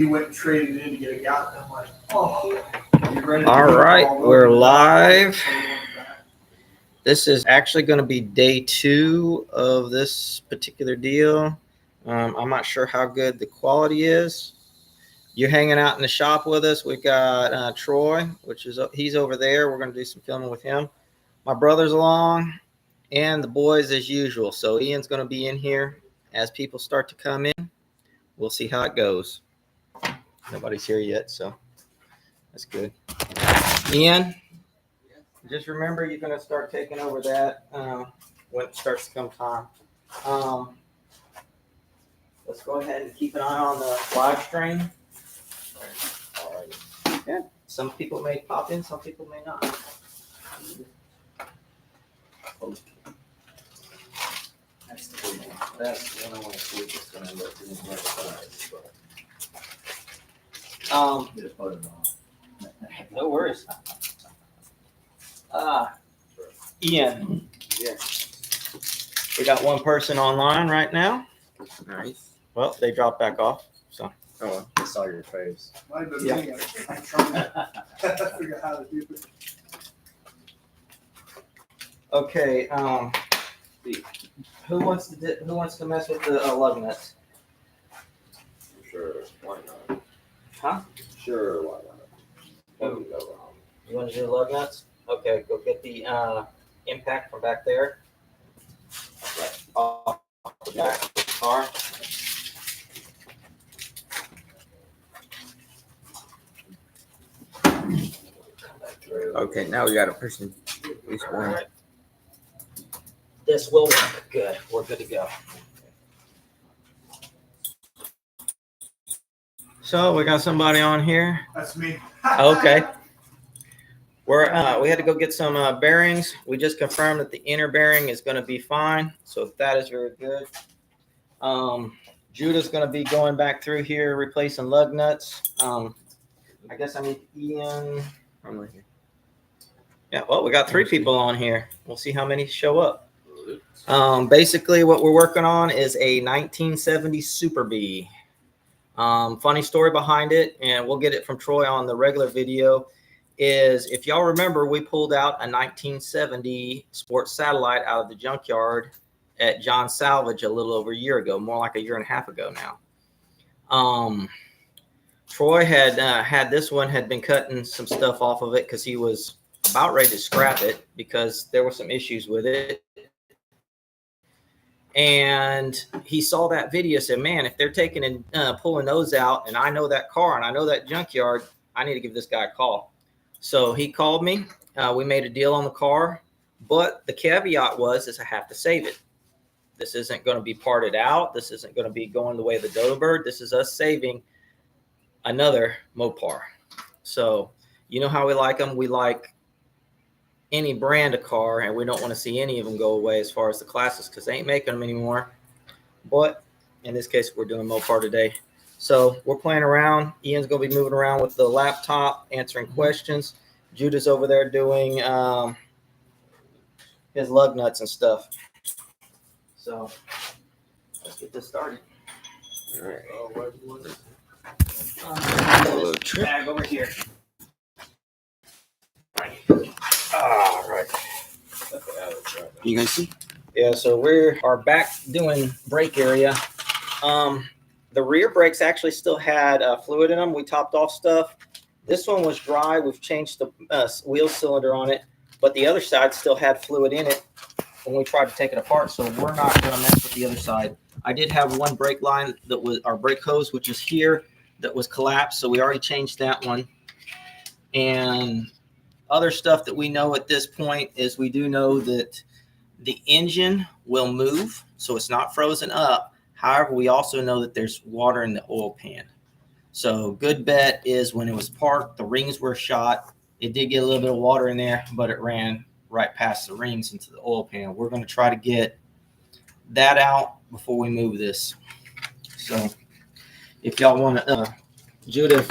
He went and traded it in to get a yacht. And I'm like, oh, you ready? All right, we're live. This is actually going to be day 2 of this particular deal. I'm not sure how good the quality is. You're hanging out in the shop with us. We've got Troy, he's over there. We're going to do some filming with him. My brother's along, and the boys as usual. So Ian's going to be in here as people start to come in. We'll see how it goes. Nobody's here yet, so that's good. Ian, just remember you're going to start taking over that when it starts to come time. Let's go ahead and keep an eye on the live stream. Yeah, some people may pop in, some people may not. That's the one I want to see if it's going to look in the right size. No worries. Ian. Yeah. We got one person online right now. Nice. Well, they dropped back off. So. Oh, I saw your face. I'm trying to figure out how to do it. Okay. Who wants to mess with the lug nuts? Sure, why not? Huh? Sure, why not? You want to do the lug nuts? Okay, go get the impact from back there. Off the back of the car. Okay, now we got a person. At least one. Right. This will work. Good. We're good to go. So we got somebody on here. That's me. Okay. We had to go get some bearings. We just confirmed that the inner bearing is going to be fine. So that is very good. Judah's going to be going back through here, replacing lug nuts. I guess I need Ian. I'm right here. Yeah, well, we got 3 people on here. We'll see how many show up. Basically, what we're working on is a 1970 Super Bee. Funny story behind it, and we'll get it from Troy on the regular video, is if y'all remember, we pulled out a 1970 Sports Satellite out of the junkyard at John Salvage a little over a year ago, more like a year and a half ago now. Troy had this one, had been cutting some stuff off of it because he was about ready to scrap it because there were some issues with it. And he saw that video, said, man, if they're taking and pulling those out, and I know that car and I know that junkyard, I need to give this guy a call. So he called me. We made a deal on the car, but the caveat is I have to save it. This isn't going to be parted out. This isn't going to be going the way of the dodo bird. This is us saving another Mopar. So you know how we like them. We like any brand of car, and we don't want to see any of them go away as far as the classes because they ain't making them anymore. But in this case, we're doing Mopar today. So we're playing around. Ian's going to be moving around with the laptop, answering questions. Judah's over there doing his lug nuts and stuff. So let's get this started. All right. Bag over here. All right. You guys see? Yeah, so we are back doing brake area. The rear brakes actually still had fluid in them. We topped off stuff. This one was dry. We've changed the wheel cylinder on it, but the other side still had fluid in it when we tried to take it apart, so we're not going to mess with the other side. I did have one brake line that was our brake hose, which is here, that was collapsed, so we already changed that one. And other stuff that we know at this point is we do know that the engine will move, so it's not frozen up. However, we also know that there's water in the oil pan. So good bet is when it was parked, the rings were shot. It did get a little bit of water in there, but it ran right past the rings into the oil pan. We're going to try to get that out before we move this. So if y'all want to, Judah,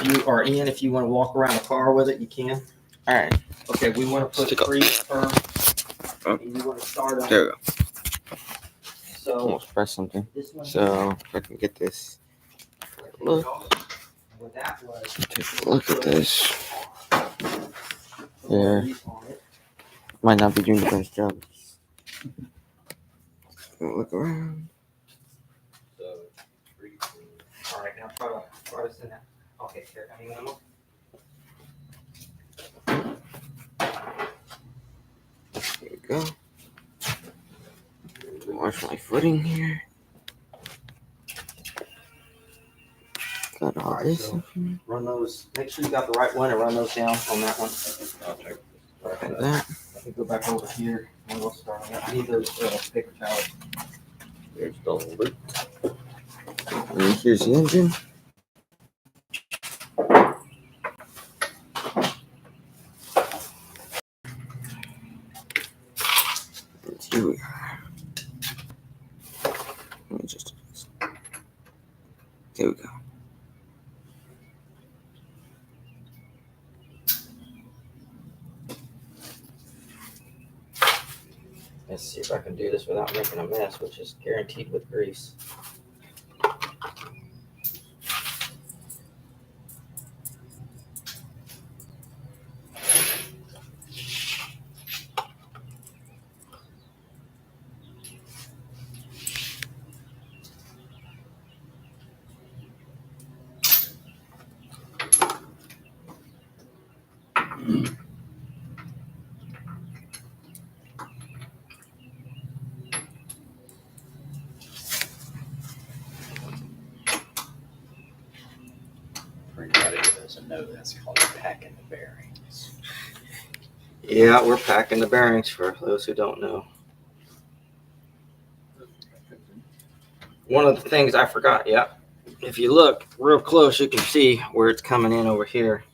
Ian, if you want to walk around the car with it, you can. All right. Okay, we want to put 3 first. And you want to start on. There we go. So Almost press something. this one. So if I can get this. Look. What that was. Take a look at this. Yeah. Might not be doing the best job. Look around. So, all right, now try to send that. Okay, here, I mean, There we go. Watch my footing here. Got all Alright, this. so run those. Make sure you got the right one and run those down on that one. Like that. Let me go back over here and we'll start on that. I need those paper towels. There's the loop. And then here's the engine. And here we are. Let me just do this. There we go. Let's see if I can do this without making a mess, which is guaranteed with grease. For anybody who doesn't know, that's called packing the bearings. Yeah, we're packing the bearings for those who don't know. One of the things I forgot, yeah. If you look real close, you can see where it's coming in over here.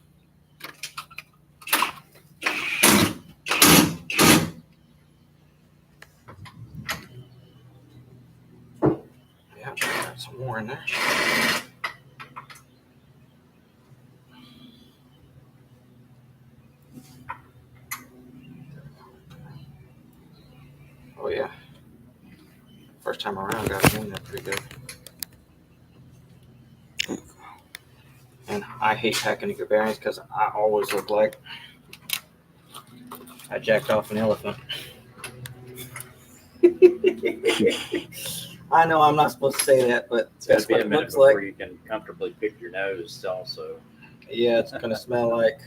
Yeah, got some more in there. Oh yeah. First time around, got it in there pretty good. And I hate packing your bearings because I always look like I jacked off an elephant. I know I'm not supposed to say that, but It's got that's to be what a it minute looks before like. you can comfortably pick your nose also. Yeah, it's gonna smell like.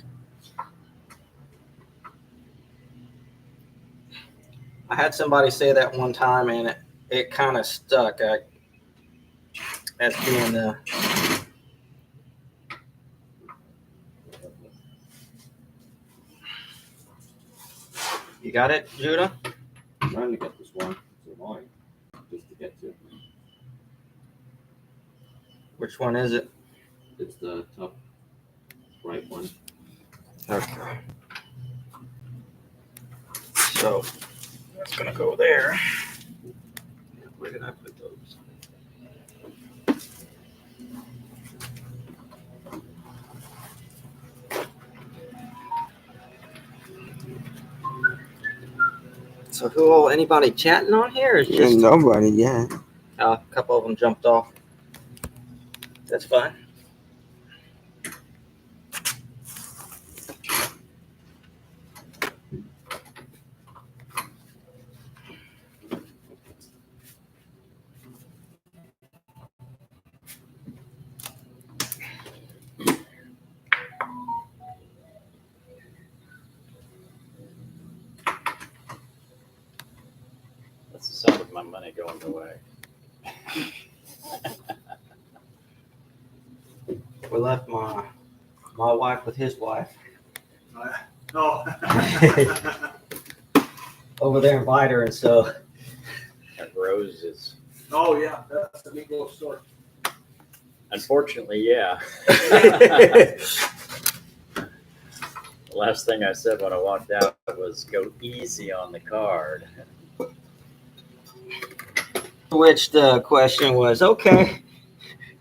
I had somebody say that one time, and it kind of stuck. As being the. You got it, Judah? I'm trying to get this one. It's annoying. Just to get to. Which one is it? It's the top right one. Okay. So that's gonna go there. Where did I put those? So anybody chatting on here? Is Yeah, just nobody yet. a couple of them jumped off. That's fine. That's the sound of my money going away. We left my wife with his wife Oh. over there in Viter, and so And Rose is, Oh, yeah, that's the meatloaf store. unfortunately, yeah. The last thing I said when I walked out was go easy on the card. which the question was, okay,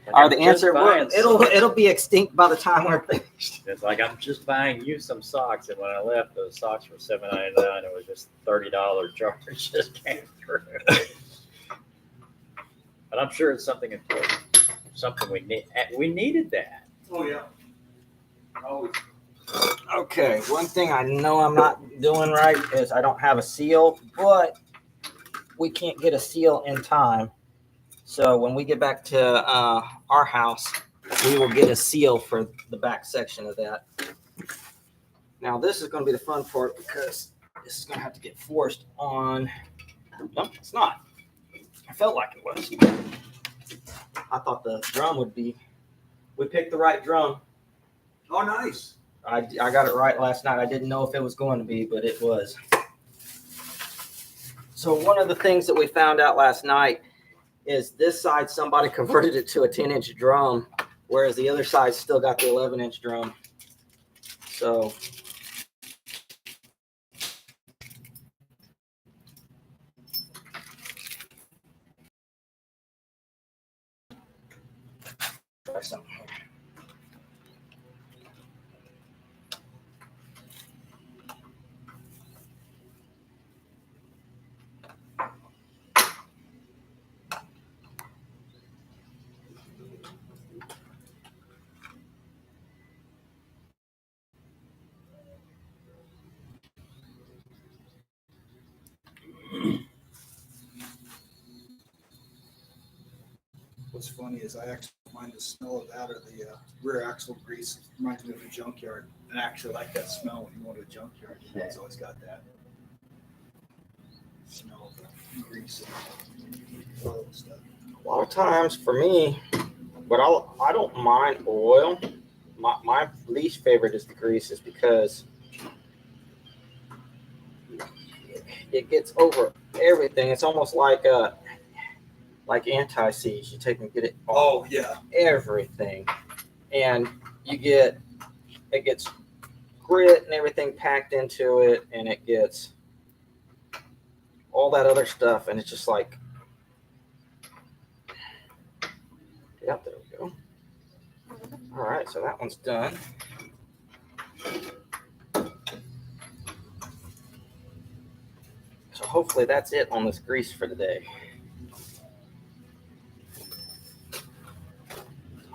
Like, or I'm the just answer, well, buying it'll be extinct by the time we're finished. It's like I'm just buying you some socks, and when I left, those socks were $7.99. It was just $30 charge just came through. But I'm sure it's something important, something we need. We needed that. Oh, yeah. Always. Okay, one thing I know I'm not doing right is I don't have a seal, but we can't get a seal in time. So when we get back to our house, we will get a seal for the back section of that. Now this is going to be the fun part because this is going to have to get forced on. No, it's not. I felt like it was. I thought the drum would be. We picked the right drum. Oh, nice. I got it right last night. I didn't know if it was going to be, but it was. So one of the things that we found out last night is this side somebody converted it to a 10-inch drum, whereas the other side still got the 11-inch drum. So try something here. What's funny is I actually find the smell of that or the rear axle grease reminds me of a junkyard. And I actually like that smell when you go to a junkyard. It's always got that smell of the grease and oil and stuff. A lot of times for me, but I don't mind oil. My least favorite is the grease, is because it gets over everything. It's almost like anti-seize. You take and get it Oh, yeah. everything, and it gets grit and everything packed into it, and it gets all that other stuff, and it's just like, yeah, there we go. All right, so that one's done. So hopefully that's it on this grease for today.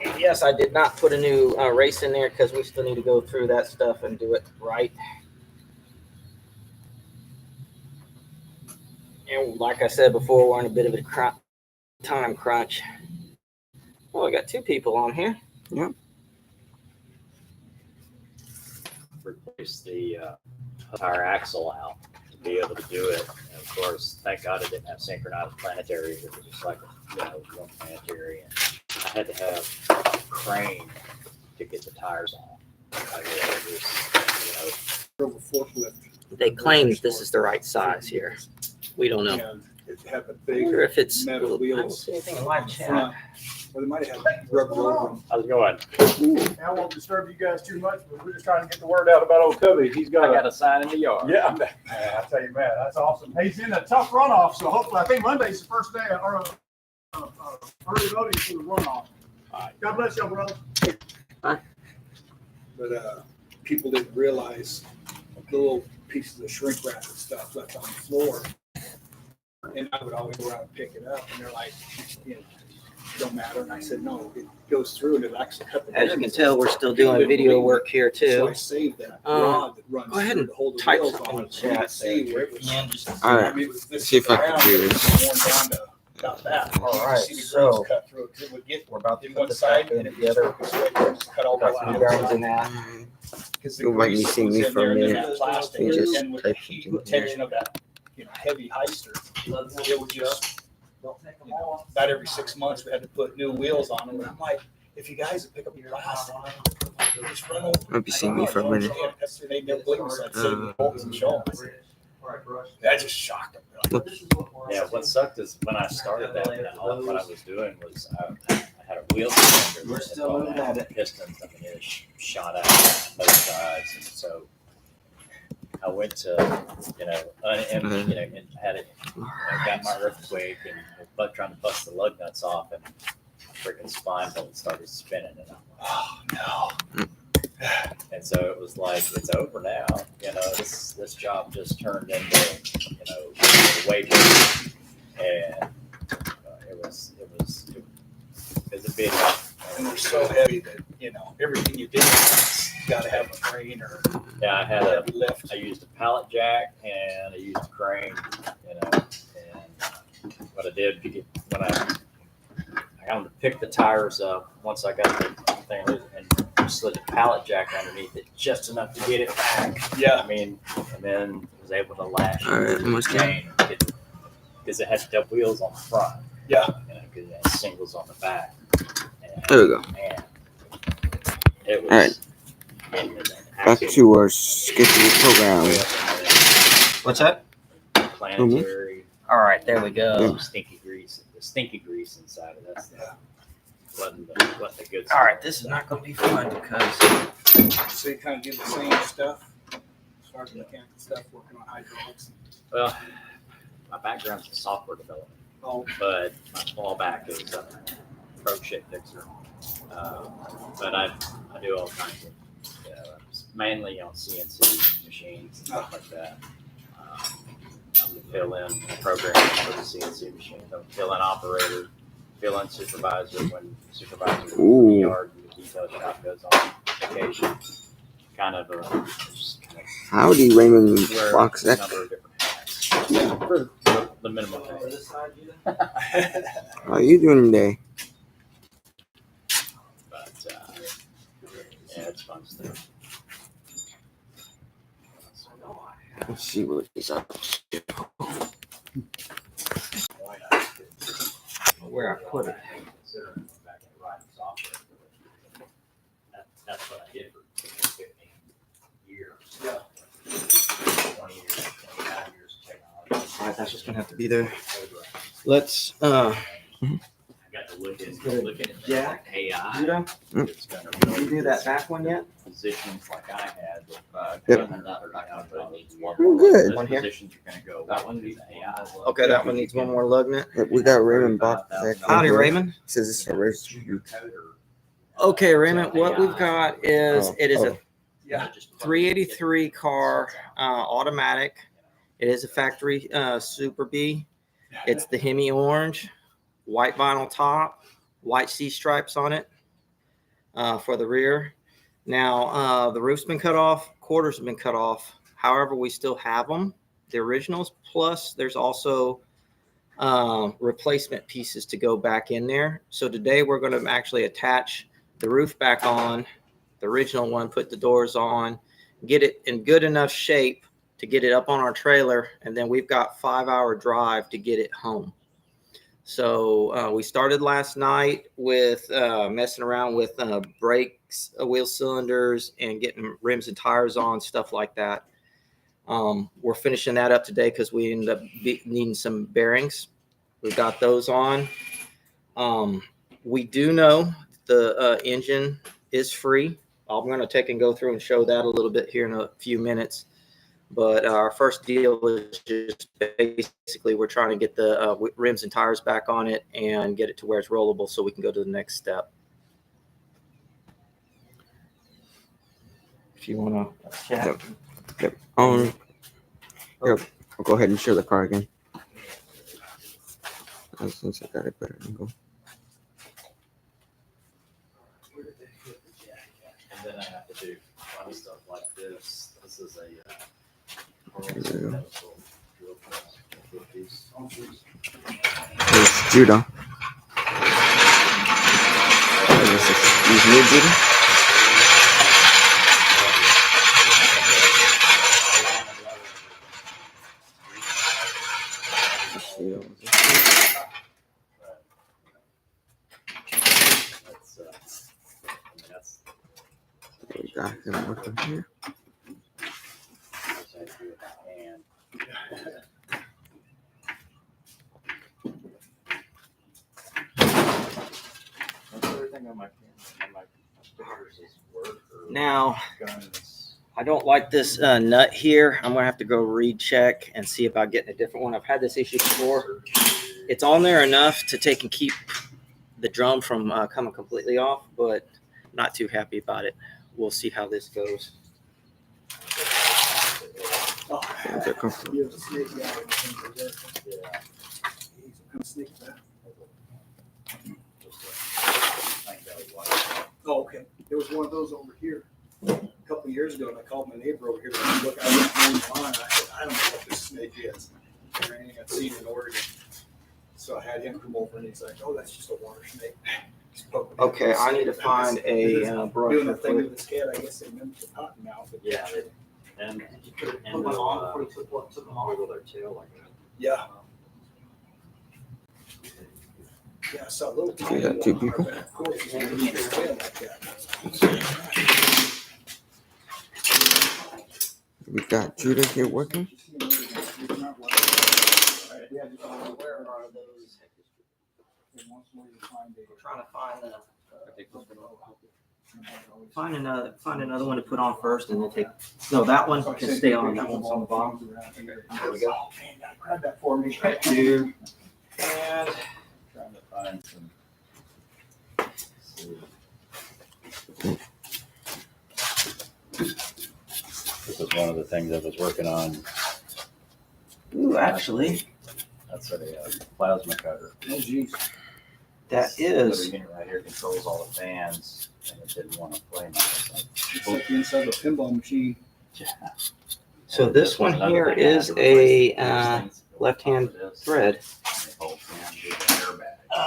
And yes, I did not put a new race in there because we still need to go through that stuff and do it right. And like I said before, we're on a bit of a time crunch. Oh, we got two people on here. Yep. Replace the tire axle out to be able to do it. And of course, thank God it didn't have synchronized planetary. It was just like one planetary. And I had to have a crane to get the tires on. Drove a forklift. They claim this is the right size here. We don't know. And it had the I big wonder if it's metal I don't wheels see anything in live in chat. front. Well, they might have had rubber over them. How's it going? I won't disturb you guys too much, but we're just trying to get the word out about old Cubby. He's I got got a sign in the yard. yeah, man, I tell you, man, that's awesome. He's in a tough runoff, so hopefully, I think Monday's the first day, or early voting for the runoff. God bless you, brother. But people didn't realize the little pieces of shrink wrap and stuff left on the floor. And I would always go around and pick it up, and they're like, you know, don't matter. And I said, no, it goes through and it'll actually cut the As you can bearings. tell, we're still doing video work here So too. I saved that rod that runs Go ahead through and to hold the type wheels something on in it. the So you chat could see there. where it was. And just All right. I mean, it was this See if I can around, do it this. was worn down to about that. All You could right, see the so grooves cut through it. It would get we're about to in put one this side back and in it together. just cut all the Got some bearings in that. Because the You'll make me grease see was me in for a there, and then minute. that plastic, You just and with the type heat something and tension of that, heavy heister, it would just, about every 6 months, we had to put new wheels on them. And I'm like, if you guys would pick up your plastic, just run over. Might be seeing me for a minute. That's their name, Bill Gleason said, save the bolts and show them. That just shocked them. They're like, Yeah, what sucked is when I started that, what I was doing was I had a wheel cylinder. We're still moving at it. Pistons, I mean, it shot out both sides. And so I went to, and had it, got my earthquake and was trying to bust the lug nuts off, and freaking spine bolt started spinning. And I'm like, oh, no. and so it was like, it's over now. This job just turned into, way bigger. And it was a big. And they're so heavy that, everything you do, got to have a crane or Yeah, I had heavy lift. I used a pallet jack and I used a crane, and what I did when I got them to pick the tires up, once I got the thing and slid the pallet jack underneath it just enough to get it back. Yeah. I mean, and then was able to lash All right, almost done. because it had double wheels on the front. Yeah. Because it had singles on the back. And, There we go. man, it was. All right. Back to our scheduled program. What's that? Planetary. All right, there we go. Stinky grease. The stinky grease inside of that stuff. Wasn't the good All stuff. right, this is not going to be fun because So you kind of do the same stuff as far as mechanical stuff, working on hydraulics. Well, my background's in software development, Oh, but my fallback is a pro shit fixer. But I do all kinds of, mainly on CNC machines and stuff like that. I'm the fill-in programmer for the CNC machine. I'm fill-in operator, fill-in supervisor when supervisor Ooh. the yard and the detail shop goes on vacation. Kind of just kind of Howdy, Raymond wear a Foxek. number of different hats for the minimum pay. How are you doing today? But yeah, it's fun stuff. Let's see what is up. where I put it. That's what I did for 15 years. Yeah. 20 years, 25 years of technology. All right, that's just going to have to be there. Let's, I got to look at Yeah. like AI. Judah, It's gonna did really you do that back one yet? positions like I had. Yep. I'm good. One here? Positions are gonna go. That one needs AI. Okay, that one needs one more lug nut. Yep, we got Raymond Foxek. Howdy, Raymond. Says this is a race. Okay, Raymond, what we've got is, it is a yeah. 383 car automatic. It is a factory Super B. It's the Hemi orange, white vinyl top, white C stripes on it for the rear. Now, the roof's been cut off, quarters have been cut off. However, we still have them, the originals. Plus, there's also replacement pieces to go back in there. So today we're going to actually attach the roof back on, the original one, put the doors on, get it in good enough shape to get it up on our trailer. And then we've got 5-hour drive to get it home. So we started last night with messing around with brakes, wheel cylinders, and getting rims and tires on, stuff like that. We're finishing that up today because we ended up needing some bearings. We've got those on. We do know the engine is free. I'm going to take and go through and show that a little bit here in a few minutes. But our first deal is just basically we're trying to get the rims and tires back on it and get it to where it's rollable so we can go to the next step. If you want to chat. Yep. Yep. I'll go ahead and show the car again. Since I got it better angle. And then I have to do fun stuff like this. This is a There we go. There's Judah. This is excuse me, Judah. There we got him working here. Now, I don't like this nut here. I'm going to have to go recheck and see about getting a different one. I've had this issue before. It's on there enough to take and keep the drum from coming completely off, but not too happy about it. We'll see how this goes. Oh, Is that comfortable? you have to snake it out. Yeah. Kind of snake that. Oh, okay. There was one of those over here a couple of years ago, and I called my neighbor over here to look. I went mowing the lawn, and I said, I don't know what this snake is. Or anything I'd seen in Oregon. So I had him come over, and he's like, "Oh, that's just a water snake." He's poking it. Okay, I need to find a brush. Doing the real thing quick. with his head, I guess they meant the cottonmouth. but- Yeah. And Did you put And one the, on before you took them off? wiggle their tail like that. Yeah. Yeah, I saw a little. So you got two tiny one, people? but of course, he's gonna need his tail like that. We got Judah here working. Where are those? We're trying to find another one to put on first, and then take. No, that one can stay on. That one's on the bottom. There we go. Grab that for me. Two. And Trying to find some. This is one of the things I was working on. ooh, actually, That's a plasma cutter. Oh, geez. that This little is. unit right here controls all the fans, and it didn't want to play now. It's like the inside of a pinball machine. So this one here is a left-hand thread.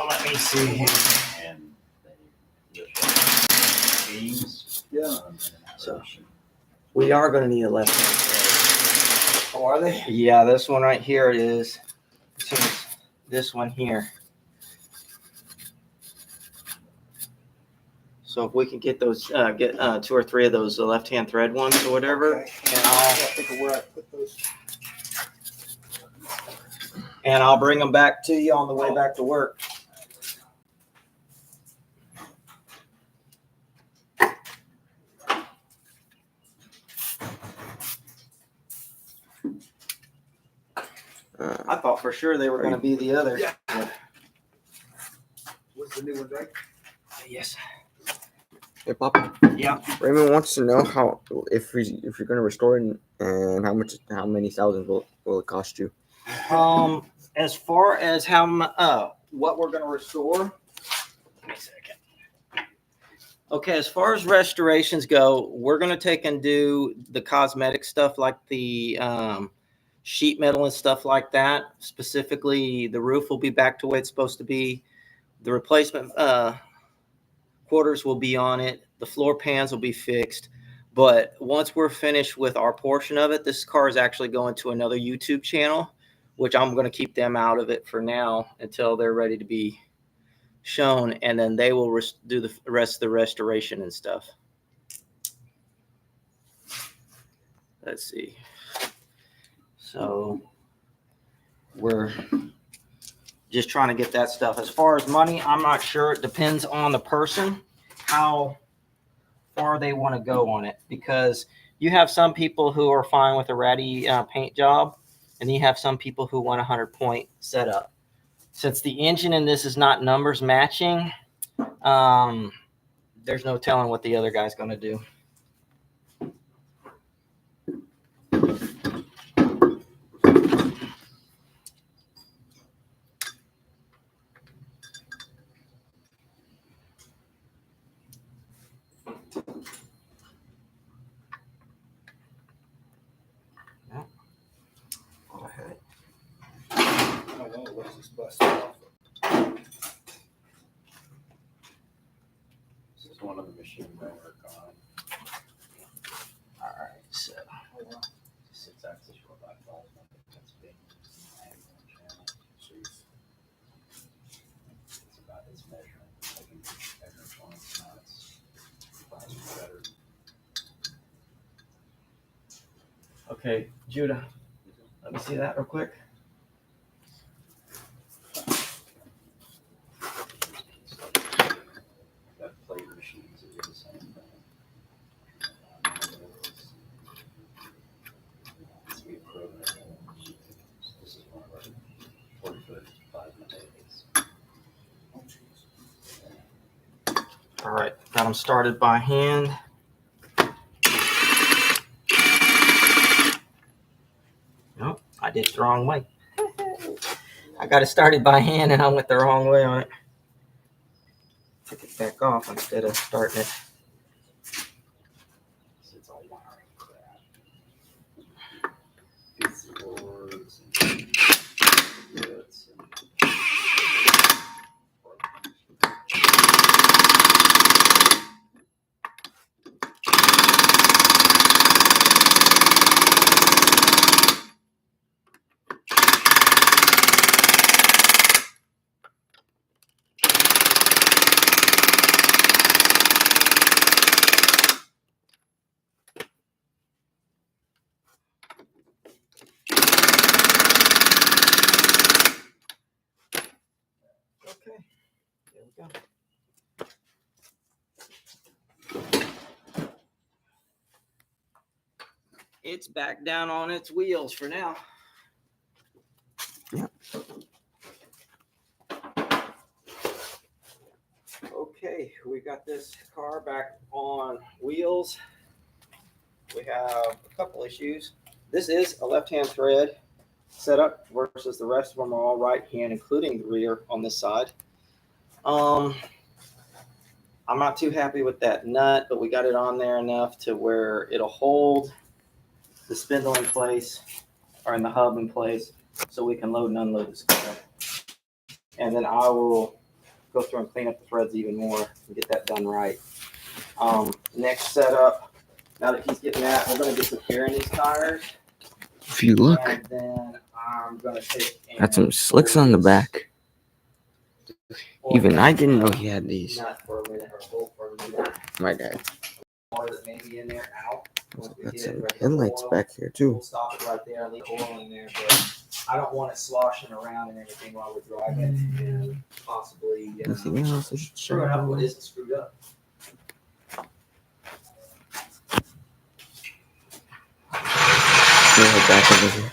Let me see here. And they just beams. Yeah. So we are going to need a left hand thread. Oh, are they? Yeah, this one right here it is. So this one here. So if we can get those, get 2 or 3 of those left-hand thread ones or whatever, Okay. and I'll think of where I put those. I'll bring them back to you on the way back to work. I thought for sure they were going to be the other. Yeah. What's the new one, right? Yes. Hey, Papa. Yeah. Raymond wants to know how if you're gonna restore it and how many thousands will it cost you? As far as what we're going to restore. Give me a second. Okay, as far as restorations go, we're going to take and do the cosmetic stuff like the sheet metal and stuff like that. Specifically, the roof will be back to the way it's supposed to be. The replacement quarters will be on it. The floor pans will be fixed. But once we're finished with our portion of it, this car is actually going to another YouTube channel, which I'm going to keep them out of it for now until they're ready to be shown. And then they will do the rest of the restoration and stuff. Let's see. So we're just trying to get that stuff. As far as money, I'm not sure. It depends on the person, how far they want to go on it. Because you have some people who are fine with a ratty paint job, and you have some people who want a 100-point setup. Since the engine in this is not numbers matching, there's no telling what the other guy's going to do. Go ahead. I don't know. What's this busted off? This is one of the machines I work on. All right, so 6-axis robot plasma. That's big. It's about its measurement. I can measure points. Now it's plasma better. okay, Judah, let me see that real quick. Got plate machines that do the same thing. Sweet program. This is one of our 40-foot plasma tables. Oh, geez. All right, got them started by hand. Nope, I did it the wrong way. I got it started by hand and I went the wrong way on it. Took it back off instead of starting it. It's all wiring crap. PC boards and bits and- Okay, there we go. It's back down on its wheels for now. Yep. Okay, we got this car back on wheels. We have a couple issues. This is a left-hand thread setup versus the rest of them are all right-hand, including the rear on this side. I'm not too happy with that nut, but we got it on there enough to where it'll hold the spindle in place or in the hub in place so we can load and unload this car. And then I will go through and clean up the threads even more and get that done right. Next setup, now that he's getting that, we're going to get some air in these tires. If you look, And then I'm going to take got some slicks on the back. Even I didn't know he had these. Nut for a minute or bolt for a minute. My dad. Or that may be in there out. Once we Got get some it, ready for headlights oil, back here We'll too. stop it right there, leave oil in there, but I don't want it sloshing around and everything while we're driving and possibly Anything else I should screwing up what show? isn't screwed up. Head back over here.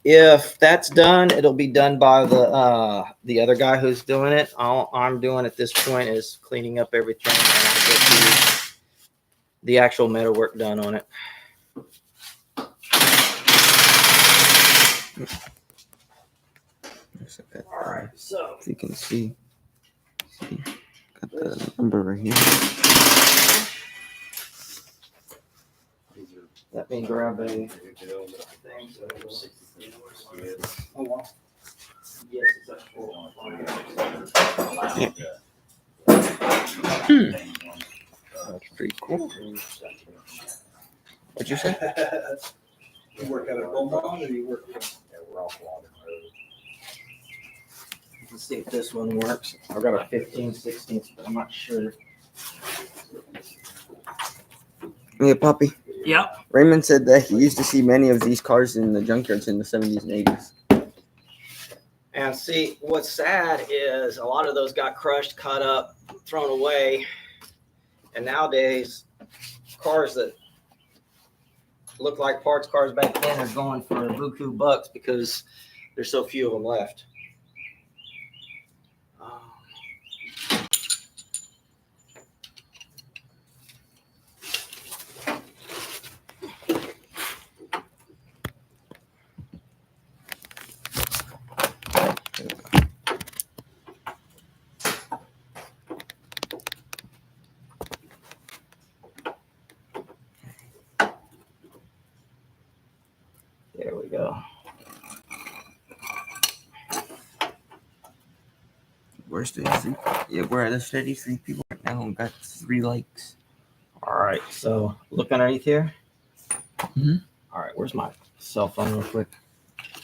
If that's done, it'll be done by the other guy who's doing it. All I'm doing at this point is cleaning up everything and I'll get the actual metalwork done on it. Just like that. All right, so If you can see, got the number right here. let me grab a thing. Oh, wow. Yes, it's a full. That's pretty cool. What'd you say? You work at a Beaumont or you work at? Let's see if this one works. I've got a 15/16, but I'm not sure. Yeah, Poppy. Yep. Raymond said that he used to see many of these cars in the junkyards in the 70s and 80s. And see, what's sad is a lot of those got crushed, cut up, thrown away. And nowadays, cars that look like parts cars back then are going for buku bucks because there's so few of them left. There we go. We're steady three. Yeah, we're at a steady 3 people right now and got 3 likes. All right, so look underneath here. Mhm. All right, where's my cell phone real quick?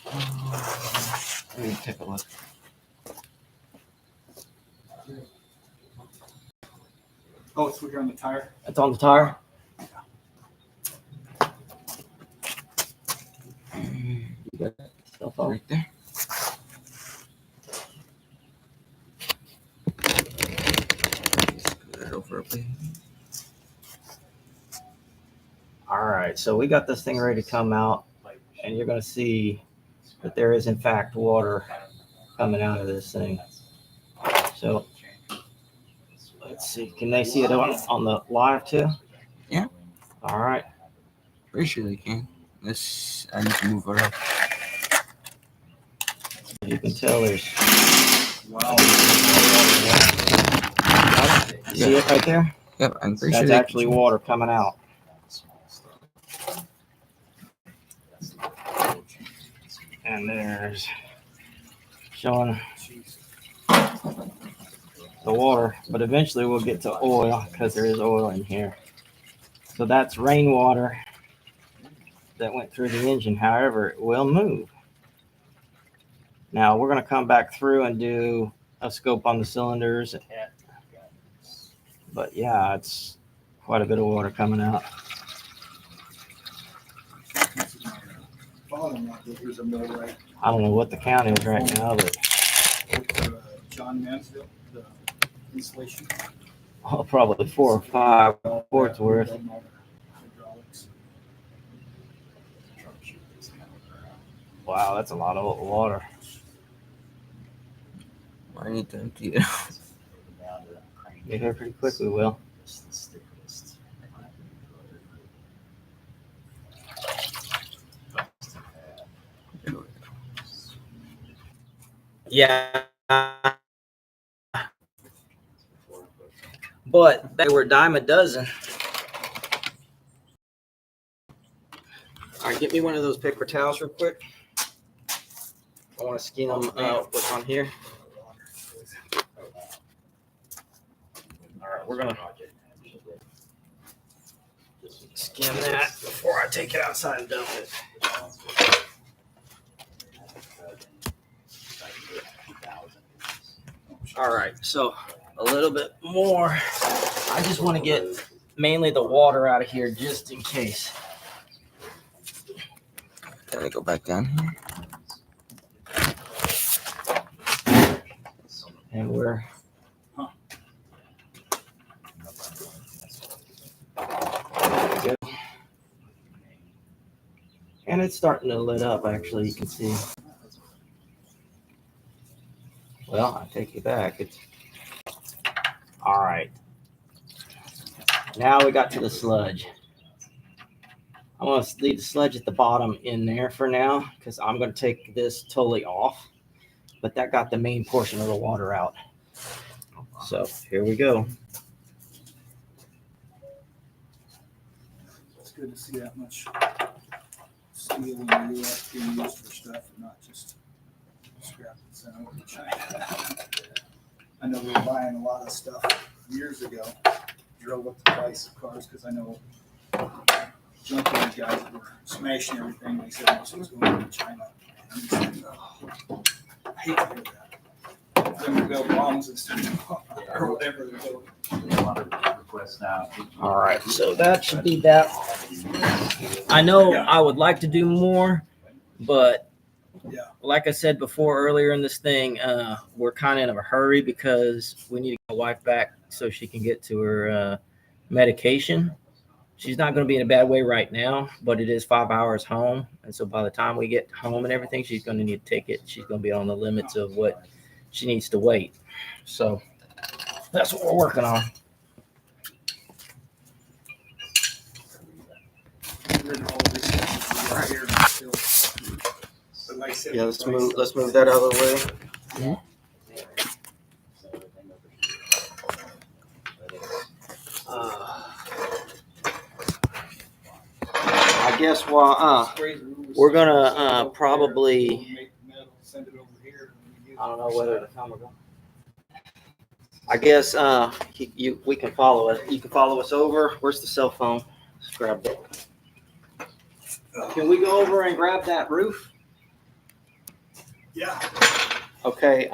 Let me take a look. Oh, it's here on the tire. It's on the tire. You got that cell phone? Right there. Scoot it over a bit. All right, so we got this thing ready to come out, and you're going to see that there is, in fact, water coming out of this thing. So let's see. Can they see it on the live too? Yeah. All right. Pretty sure they can. I need to move it up. You can tell there's. Wow. You see it right there? Yep, I'm pretty That's sure. actually water coming out. And there's showing the water, but eventually we'll get to oil because there is oil in here. So that's rainwater that went through the engine. However, it will move. Now we're going to come back through and do a scope on the cylinders. But yeah, it's quite a bit of water coming out. Father-in-law, here's a millwright. I don't know what the count is right now, but John Mansfield, the installation. probably 4 or 5 quarts worth. Hydraulics. Wow, that's a lot of water. I need to empty it. Get here pretty quick, we will. Yeah. But they were a dime a dozen. All right, get me one of those paper towels real quick. I want to skin them what's on here. All right, we're going to skim that before I take it outside and dump it. All right, so a little bit more. I just want to get mainly the water out of here just in case. Can I go back down here? And we're good. And it's starting to lit up, actually, you can see. Well, I take it back. It's all right. Now we got to the sludge. I'm going to leave the sludge at the bottom in there for now because I'm going to take this totally off. But that got the main portion of the water out. So here we go. It's good to see that much steel in the U.S. being used for stuff and not just scrap that's sent over to China. I know we were buying a lot of stuff years ago. Drove up the price of cars because I know junkyard guys that were smashing everything. They said most of it was going to China. I'm just like, oh, I hate to hear that. Then we build bombs and stuff or whatever they're building. All right, so that should be that. I know I would like to do more, but Yeah. like I said before earlier in this thing, we're kind of in a hurry because we need to get my wife back so she can get to her medication. She's not going to be in a bad way right now, but it is 5 hours home. And so by the time we get home and everything, she's going to need to take it. She's going to be on the limits of what she needs to wait. So that's what we're working on. Right here still. But like I said, Yeah, let's move that out of the way. I guess while we're gonna probably, I don't know whether to come or go. I guess we can follow it. You can follow us over. Where's the cell phone? Let's grab that. Can we go over and grab that roof? Yeah. Okay.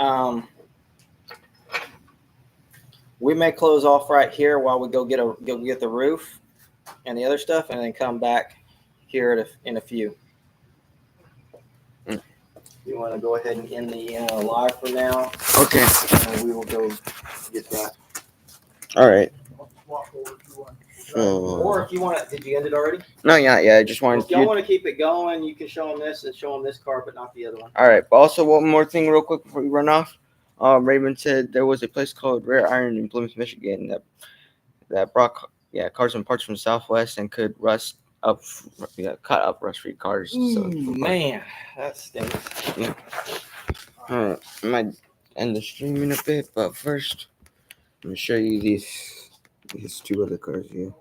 We may close off right here while we go get the roof and the other stuff, and then come back here in a few. You want to go ahead and end the live for now, Okay. and we will go get that. All right. Walk over to one. So, Or if you want to, did you end it already? no, yeah. I just wanted If y'all to. want to keep it going, you can show them this and show them this car, but not the other one. All right. But also, one more thing, real quick, before we run off. Raymond said there was a place called Rare Iron in Plymouth, Michigan that brought cars and parts from the Southwest and could rust up, yeah, cut up rust-free cars. Man, that stinks. All right, I might end the stream in a bit, but first, I'm gonna show you these two other cars here.